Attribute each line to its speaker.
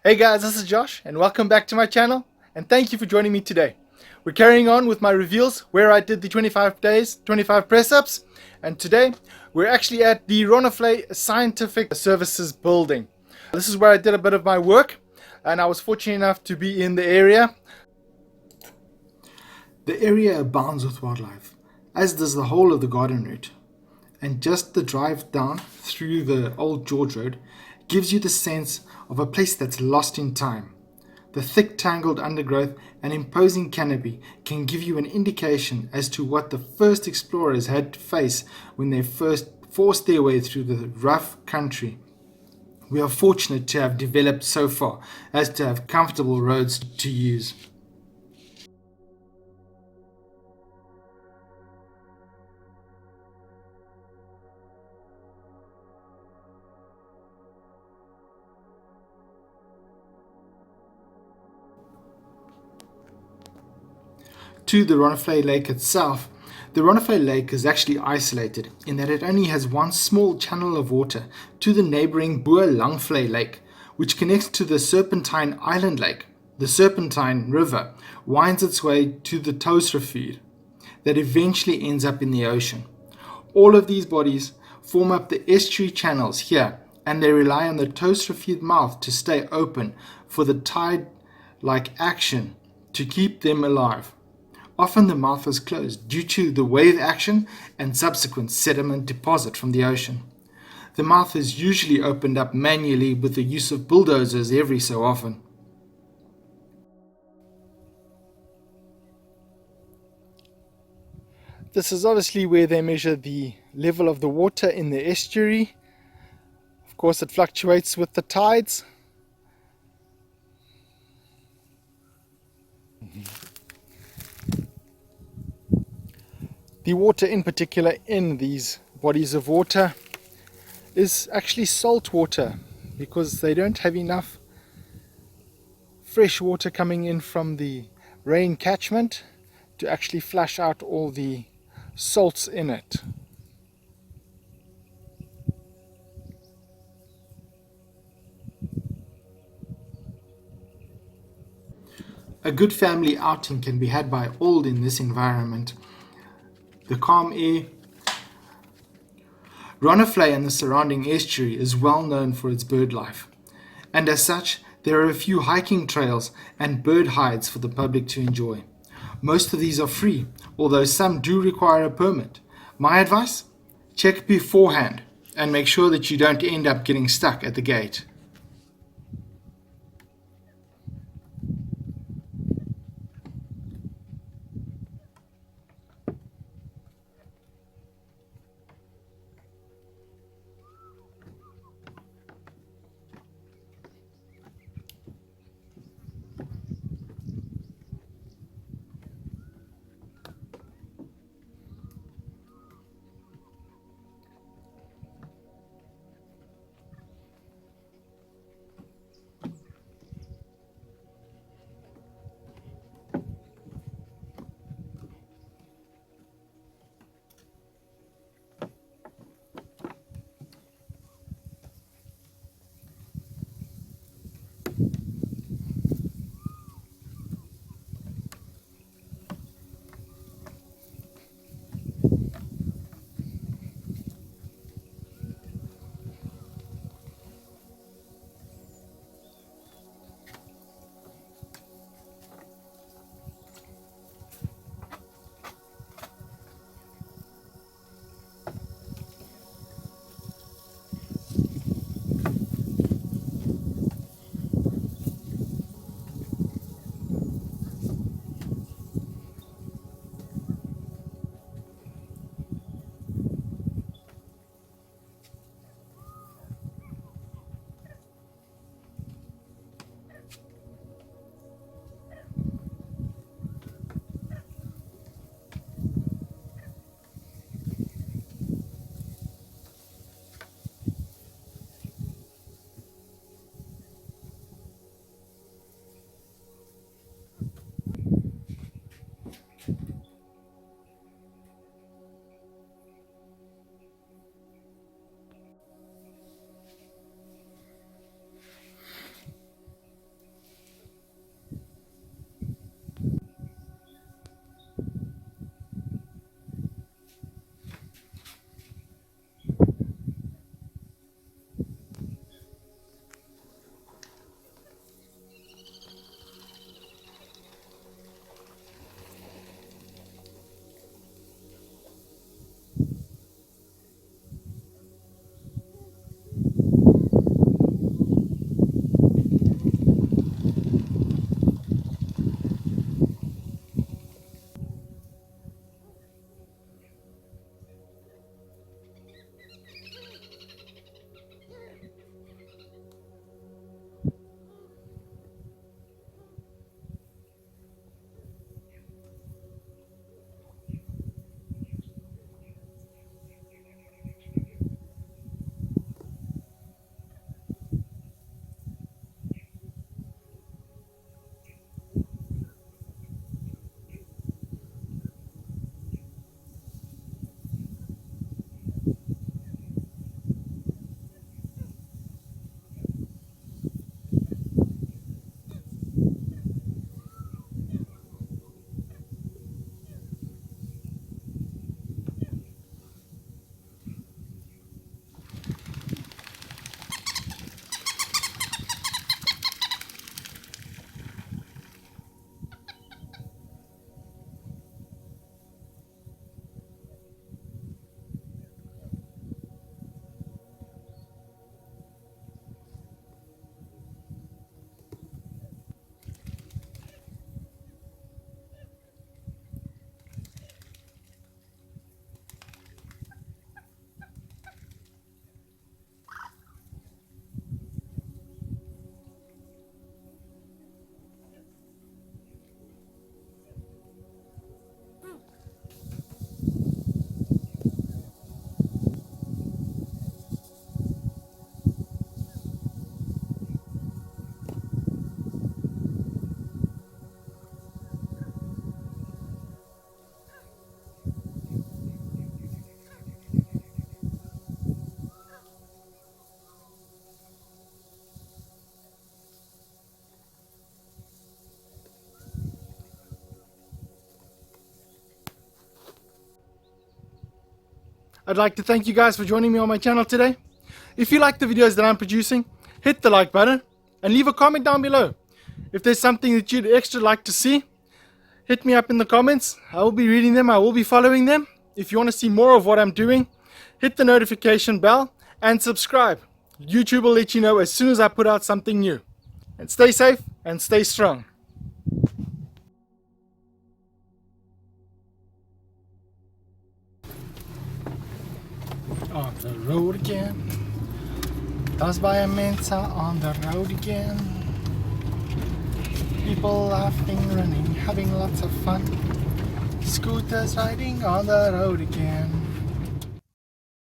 Speaker 1: Hey guys, this is Josh and welcome back to my channel and thank you for joining me today. We're carrying on with my reveals where I did the 25 days, 25 press-ups, and today we're actually at the Rondevlei Scientific Services building. This is where I did a bit of my work and I was fortunate enough to be in the area.
Speaker 2: The area abounds with wildlife, as does the whole of the garden route. And just the drive down through the old George Road gives you the sense of a place that's lost in time. The thick tangled undergrowth and imposing canopy can give you an indication as to what the first explorers had to face when they first forced their way through the rough country. We are fortunate to have developed so far as to have comfortable roads to use. To the Rondevlei Lake itself, the Rondevlei Lake is actually isolated in that it only has one small channel of water to the neighbouring Bo-Langvlei Lake, which connects to the Serpentine Island Lake. The Serpentine River winds its way to the Saasveld that eventually ends up in the ocean. All of these bodies form up the estuary channels here, and they rely on the Saasveld mouth to stay open for the tide-like action to keep them alive. Often the mouth is closed due to the wave action and subsequent sediment deposit from the ocean. The mouth is usually opened up manually with the use of bulldozers every so often.
Speaker 1: This is obviously where they measure the level of the water in the estuary. Of course, it fluctuates with the tides. The water in particular in these bodies of water is actually salt water because they don't have enough fresh water coming in from the rain catchment to actually flush out all the salts in it.
Speaker 2: A good family outing can be had by all in this environment. The calm air. Rondevlei and the surrounding estuary is well known for its bird life, and as such there are a few hiking trails and bird hides for the public to enjoy. Most of these are free, although some do require a permit. My advice? Check beforehand and make sure that you don't end up getting stuck at the gate.
Speaker 1: I'd like to thank you guys for joining me on my channel today. If you like the videos that I'm producing, hit the like button and leave a comment down below. If there's something that you'd extra like to see, hit me up in the comments. I will be reading them, I will be following them. If you want to see more of what I'm doing, hit the notification bell and subscribe. YouTube will let you know as soon as I put out something new. And stay safe and stay strong. On the road again. Das by a Mensa on the road again. People laughing, running, having lots of fun. Scooters riding on the road again.